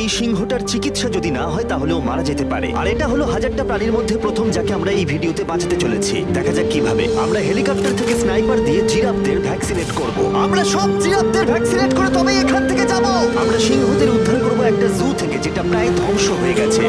এই সিংহটার চিকিৎসা যদি না হয় তাহলে ও মারা যেতে পারে। আর এটা হলো হাজারটা প্রাণীর মধ্যে প্রথম যাকে আমরা এই ভিডিওতে বাঁচাতে চলেছি। দেখা যাক কিভাবে। আমরা হেলিকপ্টার থেকে স্নাইপার দিয়ে জিরাফদের ভ্যাকসিনেট করব। আমরা সব জিরাফদের ভ্যাকসিনেট করে তবে এখান থেকে যাব। আমরা সিংহদের উদ্ধার করব একটা জু থেকে যেটা প্রায় ধ্বংস হয়ে গেছে।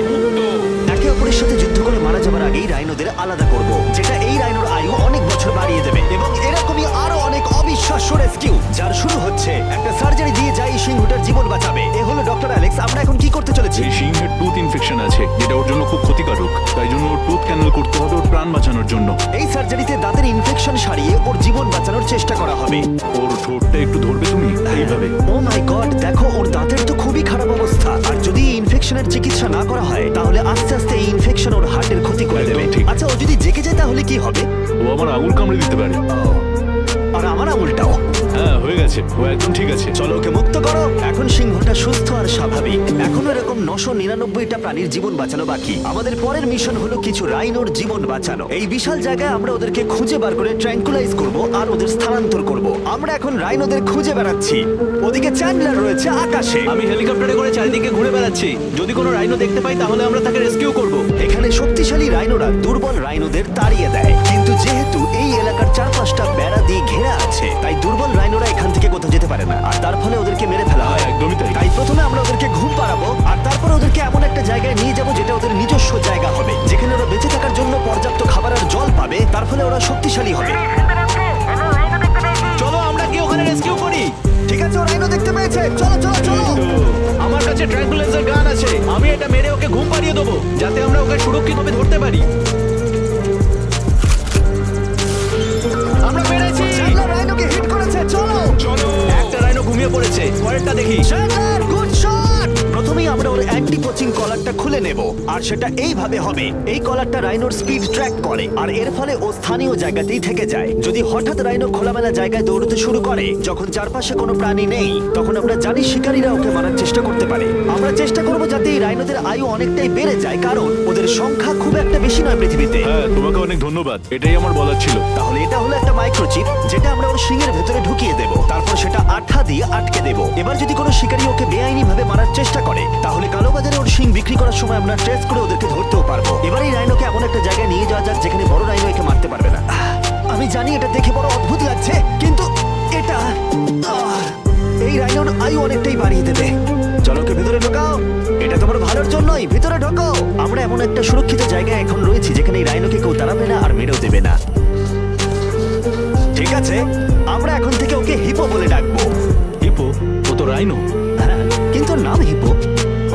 একে অপরের সাথে যুদ্ধ করে মারা যাবার আগেই রাইনোদের আলাদা করব, যেটা এই রাইনোর আয়ু অনেক বছর বাড়িয়ে দেবে। এবং এরকমই আরো অনেক অবিশ্বাস্য রেস্কিউ যার শুরু হচ্ছে একটা সার্জারি দিয়ে যাই সিংহটার জীবন বাঁচাবে। এ হলো ডক্টর অ্যালেক্স। আমরা এখন কি করতে চলেছি? এই সিংহের টুথ ইনফেকশন আছে যেটা ওর জন্য খুব ক্ষতিকারক, তাই জন্য ওর টুথ ক্যানেল করতে হবে ওর প্রাণ বাঁচানোর জন্য। এই সার্জারিতে দাঁতের ইনফেকশন সারিয়ে ওর জীবন বাঁচানোর চেষ্টা করা হবে। ওর ঠোঁটটা একটু ধরবে তুমি এইভাবে। ও মাই গড, দেখো ওর দাঁতের তো খুবই খারাপ অবস্থা। আর যদি এই ইনফেকশনের চিকিৎসা না করা হয় তাহলে আস্তে আস্তে এই ইনফেকশন ওর হার্টের ক্ষতি করে দেবে। একদম ঠিক। আচ্ছা, ও যদি জেগে যায় তাহলে কি হবে? ও আমার আঙুল কামড়ে দিতে পারে। আর আমার আঙুলটাও। হ্যাঁ, হয়ে গেছে, ও একদম ঠিক আছে। চলো ওকে মুক্ত করো। এখন সিংহটা সুস্থ আর স্বাভাবিক। এখনো এরকম 999টা প্রাণীর জীবন বাঁচানো বাকি। আমাদের পরের মিশন হলো কিছু রাইনোর জীবন বাঁচানো। এই বিশাল জায়গায় আমরা ওদেরকে খুঁজে বার করে ট্র্যাঙ্কুলাইজ করব আর ওদের স্থানান্তর করব। আমরা এখন রাইনোদের খুঁজে বেড়াচ্ছি। ওদিকে চ্যান্ডলার রয়েছে আকাশে। আমি হেলিকপ্টারে করে চারিদিকে ঘুরে বেড়াচ্ছি। যদি কোনো রাইনো দেখতে পাই তাহলে আমরা তাকে রেস্কিউ করব। এখানে শক্তিশালী রাইনোরা দুর্বল রাইনোদের তাড়িয়ে দেয়, কিন্তু যেহেতু এই এলাকার চারপাশটা বেড়া দিয়ে ঘেরা আছে তাই দুর্বল রাইনোরা এখান থেকে কোথাও যেতে পারে না। আর তার ফলে ওদেরকে মেরে ফেলা হয়। একদমই তাই। তাই প্রথমে আমরা ওদেরকে ঘুম পাড়াবো আর তারপরে ওদেরকে এমন একটা জায়গায় নিয়ে যাবো যেটা ওদের নিজস্ব জায়গা হবে, যেখানে ওরা বেঁচে থাকার জন্য পর্যাপ্ত খাবার আর জল পাবে। তার ফলে ওরা শক্তিশালী হবে। চলো আমরা কি ওখানে রেস্কিউ করি? ঠিক আছে, ও রাইনো দেখতে পেয়েছে। চলো চলো চলো। আমার কাছে ট্র্যাঙ্কুলাইজার গান আছে। আমি এটা মেরে ওকে ঘুম পাড়িয়ে দেবো যাতে আমরা ওকে সুরক্ষিতভাবে ধরতে পারি। আমরা পেরেছি। চ্যান্ডলার রাইনোকে হিট করেছে। চলো চলো। একটা রাইনো ঘুমিয়ে পড়েছে, পরেরটা দেখি। Chandler, good shot. প্রথমেই আমরা ওর অ্যান্টি পোচিং কলারটা খুলে নেব আর সেটা এইভাবে হবে। এই কলারটা রাইনোর স্পিড ট্র্যাক করে আর এর ফলে ও স্থানীয় জায়গাতেই থেকে যায়। যদি হঠাৎ রাইনো খোলামেলা জায়গায় দৌড়তে শুরু করে যখন চারপাশে কোনো প্রাণী নেই, তখন আমরা জানি শিকারীরা ওকে মারার চেষ্টা করতে পারে। আমরা চেষ্টা করব যাতে এই রাইনোদের আয়ু অনেকটাই বেড়ে যায়, কারণ ওদের সংখ্যা খুব একটা বেশি নয় পৃথিবীতে। হ্যাঁ, তোমাকে অনেক ধন্যবাদ, এটাই আমার বলার ছিল। তাহলে এটা হলো একটা মাইক্রোচিপ যেটা আমরা ওর শিংয়ের ভেতরে ঢুকিয়ে দেব। তারপর সেটা আঠা দিয়ে আটকে দেব। এবার যদি কোনো শিকারী ওকে বেআইনি ভাবে মারার চেষ্টা করে তাহলে কালোবাজারে ওর শিং বিক্রি করার সময় আমরা ট্রেস করে ওদেরকে ধরতেও পারবো। এবার এই রাইনোকে এমন একটা জায়গায় নিয়ে যাওয়া যাক যেখানে বড় রাইনো একে মারতে পারবে না। আমি জানি এটা দেখে বড় অদ্ভুত লাগছে, কিন্তু এটা এই রাইনোর আয়ু অনেকটাই বাড়িয়ে দেবে। চলো ওকে ভেতরে ঢোকাও। এটা তোমার ভালোর জন্যই। ভিতরে ঢোকো। আমরা এমন একটা সুরক্ষিত জায়গায় এখন রয়েছি যেখানে এই রাইনোকে কেউ তাড়াবে না আর মেরেও দেবে না। ঠিক আছে, আমরা এখন থেকে ওকে হিপো বলে ডাকবো। হিপো? ও তো রাইনো। হ্যাঁ, কিন্তু ওর নাম হিপো।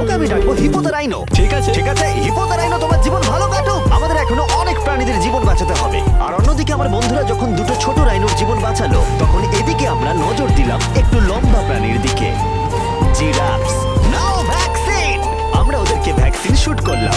ওকে আমি ডাকবো হিপো দ্য রাইনো। ঠিক আছে। ঠিক আছে, হিপো দ্য রাইনো, তোমার জীবন ভালো কাটুক। আমাদের এখনো অনেক প্রাণীদের জীবন বাঁচাতে হবে। আর অন্যদিকে আমার বন্ধুরা যখন দুটো ছোট রাইনোর জীবন বাঁচালো, তখন এদিকে আমরা নজর দিলাম একটু লম্বা প্রাণীর দিকে। জিরাফস। নাও ভ্যাকসিন। আমরা ওদেরকে ভ্যাকসিন শুট করলাম।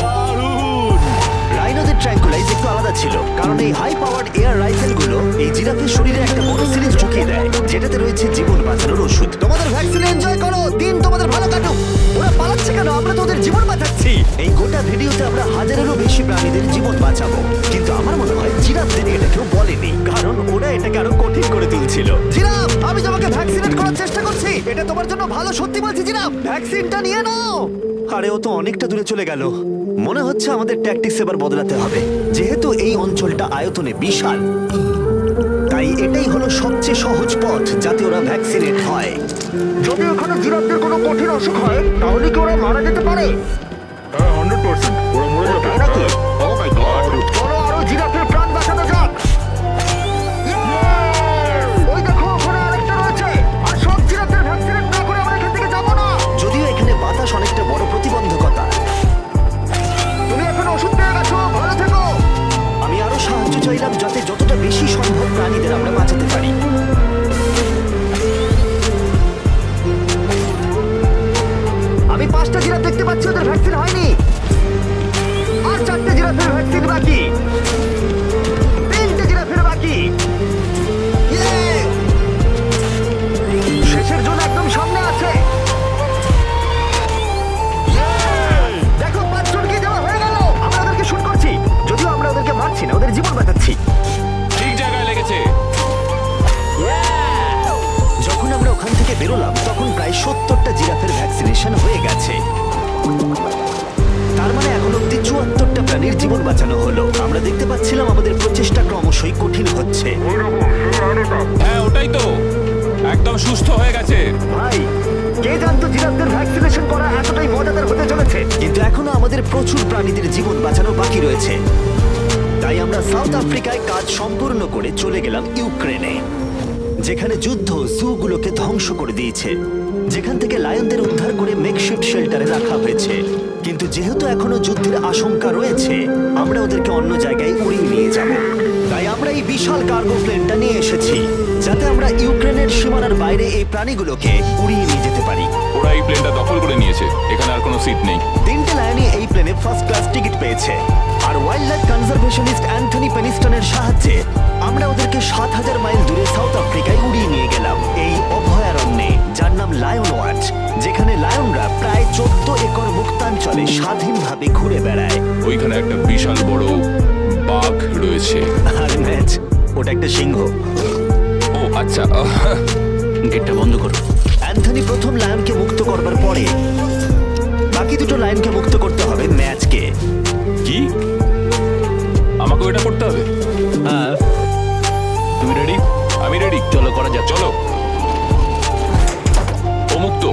রাইনোদের ট্র্যাঙ্কুলাইজ একটু আলাদা ছিল, কারণ এই হাই পাওয়ার্ড এয়ার রাইফেলগুলো এই জিরাফের শরীরে একটা বড় সিরিঞ্জ ঢুকিয়ে দেয় যেটাতে রয়েছে জীবন বাঁচানোর ওষুধ। তোমাদের ভ্যাকসিন এনজয় করো। দিন তোমাদের ভালো কাটুক। ওরা পালাচ্ছে কেন? আমরা তো ওদের জীবন বাঁচাচ্ছি। এই গোটা ভিডিওতে আমরা হাজারেরও বেশি প্রাণীদের জীবন বাঁচাবো, কিন্তু আমার মনে হয় জিরাফদের এটা কেউ বলেনি, কারণ ওরা এটাকে আরো কঠিন করে তুলছিল। জিরাফ, আমি তোমাকে ভ্যাকসিনেট করার চেষ্টা করছি। এটা তোমার জন্য ভালো, সত্যি বলছি জিরাফ। ভ্যাকসিনটা নিয়ে নাও। আরে ও তো অনেকটা দূরে চলে গেল। মনে হচ্ছে আমাদের ট্যাকটিক্স এবার বদলাতে হবে। যেহেতু এই অঞ্চলটা আয়তনে বিশাল, তাই এটাই হলো সবচেয়ে সহজ পথ যাতে ওরা ভ্যাকসিনেট হয়। যদি ওখানে জিরাফদের কোনো কঠিন অসুখ হয় তাহলে কি ওরা মারা যেতে পারে? হ্যাঁ, 100%। ওরা মরে যাবে। তাই নাকি? ও মাই গড। চলো আরো জিরাফের প্রাণ বাঁচানো যাক। ওই দেখো, ওখানে আরেকটা রয়েছে। আর সব জিরাফদের ভ্যাকসিনেট না করে আমরা এখান থেকে যাব না। যদিও এখানে বাতাস অনেকটা বড় প্রতিবন্ধকতা। তুমি এখন ওষুধ পেয়ে গেছো, ভালো থেকো। আমি আরো সাহায্য চাইলাম যাতে যতটা বেশি সম্ভব প্রাণীদের আমরা বাঁচাতে পারি। আমি 5টা জিরাফ দেখতে পাচ্ছি, ওদের ভ্যাকসিন হয়নি। আর 4টে জিরাফের ভ্যাকসিন বাকি। 3টে জিরাফের বাকি। Yay! শেষের জন্য একদম সামনে আছে। দেখো, 5 জনকে দেওয়া হয়ে গেল। আমরা ওদেরকে শুট করছি, যদিও আমরা ওদেরকে মারছি না, ওদের জীবন বাঁচাচ্ছি। ঠিক জায়গায় লেগেছে। যখন আমরা ওখান থেকে বেরোলাম তখন প্রায় 70টা জিরাফের ভ্যাকসিনেশন হয়ে গেছে। প্রচুর প্রাণীদের জীবন বাঁচানো বাকি রয়েছে। তাই আমরা সাউথ আফ্রিকায় কাজ সম্পূর্ণ করে চলে গেলাম ইউক্রেনে, যেখানে যুদ্ধ জুগুলোকে ধ্বংস করে দিয়েছে, যেখান থেকে লায়নদের উদ্ধার করে মেকশিফট শেল্টারে রাখা হয়েছে। কিন্তু যেহেতু এখনো যুদ্ধের আশঙ্কা রয়েছে, আমরা ওদেরকে অন্য জায়গায় উড়িয়ে নিয়ে যাব। তাই আমরা এই বিশাল কার্গো প্লেনটা নিয়ে এসেছি, যাতে আমরা ইউক্রেনের সীমানার বাইরে এই প্রাণীগুলোকে উড়িয়ে নিয়ে যেতে পারি। ওরা এই প্লেনটা দখল করে নিয়েছে, এখানে আর কোনো সিট নেই। 3টে লায়নই এই প্লেনে ফার্স্ট ক্লাস টিকিট পেয়েছে। আর ওয়াইল্ড লাইফ কনজারভেশনিস্ট অ্যান্থনি পেনিস্টনের সাহায্যে আমরা ওদেরকে 7,000 মাইল দূরে সাউথ আফ্রিকায় উড়িয়ে নিয়ে গেলাম, এই অভয়ারণ্যে, যার নাম লায়ন ওয়াচ, যেখানে লায়নরা প্রায় 14 একর মুক্তাঞ্চলে স্বাধীনভাবে ঘুরে বেড়ায়। ওইখানে একটা বিশাল বড় বাঘ রয়েছে। আর ম্যাচ, ওটা একটা সিংহ। ও আচ্ছা, গেটটা বন্ধ করো। অ্যান্থনি প্রথম লায়নকে মুক্ত করবার পরে বাকি দুটো লায়নকে মুক্ত করতে হবে ম্যাচকে। কি আমাকে এটা করতে হবে? হ্যাঁ, তুমি রেডি? আমি রেডি, চলো করা যাক। চলো। ও মুক্ত।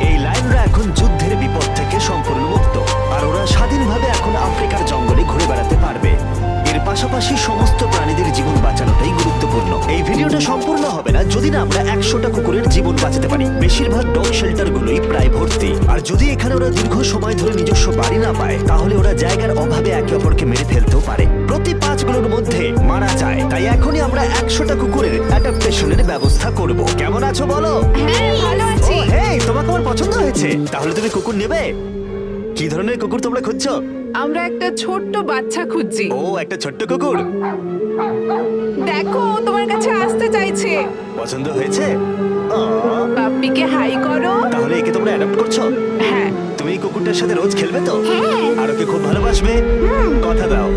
এই লায়নরা এখন যুদ্ধের বিপদ থেকে সম্পূর্ণ মুক্ত, আর ওরা স্বাধীনভাবে এখন আফ্রিকার জঙ্গলে ঘুরে বেড়াতে পারবে। এর পাশাপাশি সমস্ত প্রাণীদের জীবন বাঁচানোটাই গুরুত্বপূর্ণ। এই ভিডিওটা সম্পূর্ণ হবে না যদি না আমরা 100টা কুকুরের জীবন বাঁচাতে পারি। বেশিরভাগ ডগ শেল্টারগুলোই প্রায় ভর্তি, আর যদি এখানে ওরা দীর্ঘ সময় ধরে নিজস্ব বাড়ি না পায়, তাহলে ওরা জায়গার অভাবে একে অপরকে মেরে ফেলতেও পারে। প্রতি 5গুলোর মধ্যে মারা যায়। তাই এখনই আমরা 100টা কুকুরের অ্যাডাপ্টেশনের ব্যবস্থা করব। কেমন আছো বলো? হ্যাঁ, ভালো আছি। ও, হেই, তোমাকে আমার পছন্দ হয়েছে। তাহলে তুমি কুকুর নেবে? কি ধরনের কুকুর তোমরা খুঁজছো? আমরা একটা ছোট্ট বাচ্চা খুঁজছি। ও, একটা ছোট্ট কুকুর। দেখো, ও তোমার কাছে আসতে চাইছে। পছন্দ হয়েছে? আহ, পাপ্পিকে হাই করো। তাহলে একে তোমরা অ্যাডাপ্ট করছো? হ্যাঁ। তুমি এই কুকুরটার সাথে রোজ খেলবে তো? আর ওকে খুব ভালোবাসবে? কথা দাও।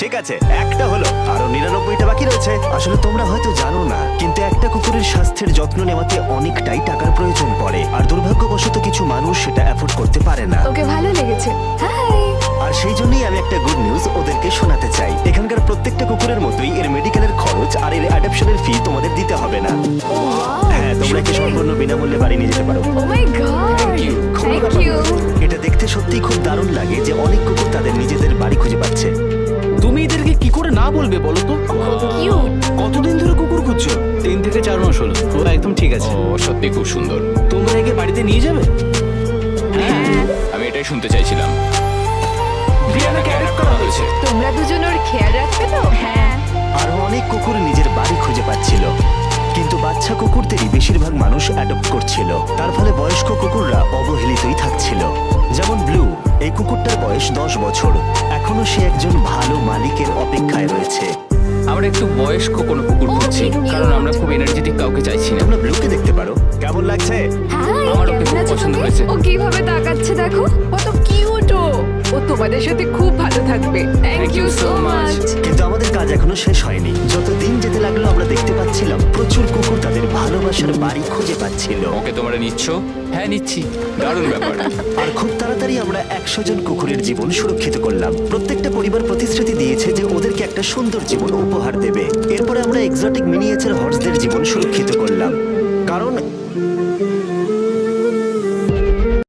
ঠিক আছে, একটা হলো, আরো 99টা বাকি রয়েছে। আসলে তোমরা হয়তো জানো না, কিন্তু একটা কুকুরের স্বাস্থ্যের যত্ন নেওয়াতে অনেকটাই টাকার প্রয়োজন পড়ে, আর দুর্ভাগ্যবশত কিছু মানুষ সেটা অ্যাফোর্ড করতে পারে না। ওকে ভালো লেগেছে। হাই। আর সেই জন্যই আমি একটা গুড নিউজ ওদেরকে শোনাতে চাই। এখানকার প্রত্যেকটা কুকুরের মতোই এর মেডিকেলের খরচ আর এর অ্যাডাপশনের ফি তোমাদের দিতে হবে না। হ্যাঁ, তোমরা একে সম্পূর্ণ বিনামূল্যে বাড়ি নিয়ে যেতে পারো। Oh my god. Thank you. এটা দেখতে সত্যিই খুব দারুণ লাগে যে অনেক কুকুর তাদের নিজেদের বাড়ি খুঁজে পাচ্ছে। তুমি এদেরকে কি করে না বলবে বলো তো? কিউট। কতদিন ধরে কুকুর খুঁজছো? 3 থেকে 4 মাস হলো। ও একদম ঠিক আছে। ও সত্যি খুব সুন্দর। তোমরা একে বাড়িতে নিয়ে যাবে? হ্যাঁ। আমি এটাই শুনতে চাইছিলাম। ব্রিয়ানাকে অ্যাডপ্ট করা হয়েছে। তোমরা দুজন ওর খেয়াল রাখবে তো? হ্যাঁ। আরো অনেক কুকুর নিজের বাড়ি খুঁজে পাচ্ছিল, কিন্তু বাচ্চা কুকুরদেরই বেশিরভাগ মানুষ অ্যাডপ্ট করছিল। তার ফলে বয়স্ক কুকুররা অবহেলিতই থাকছিল। যেমন ব্লু, এই কুকুরটার বয়স 10 বছর। এখনো সে একজন ভালো মালিকের অপেক্ষায় রয়েছে। আমরা একটু বয়স্ক কোনো কুকুর খুঁজছি, কারণ আমরা খুব এনার্জেটিক কাউকে চাইছি না। তোমরা ব্লুকে দেখতে পারো, কেমন লাগছে? হাই। আমার ওকে কেমন খুব আছো পছন্দ তুমি? হয়েছে। ও কিভাবে তাকাচ্ছে দেখো। কত কিউট ও। ও তোমাদের সাথে খুব ভালো থাকবে। Thank you so much. কিন্তু আমাদের কাজ এখনো শেষ হয়নি। যত দিন যেতে লাগলো আমরা দেখতে পাচ্ছিলাম প্রচুর কুকুর তাদের ভালোবাসার বাড়ি খুঁজে পাচ্ছিল। ওকে তোমরা নিচ্ছ? হ্যাঁ, নিচ্ছি। দারুণ ব্যাপার। আর খুব তাড়াতাড়ি আমরা 100 জন কুকুরের জীবন সুরক্ষিত করলাম। প্রত্যেকটা পরিবার প্রতিশ্রুতি দিয়েছে যে ওদেরকে একটা সুন্দর জীবন উপহার দেবে। এরপরে আমরা এক্সোটিক মিনিয়েচার হর্সদের জীবন সুরক্ষিত করলাম, কারণ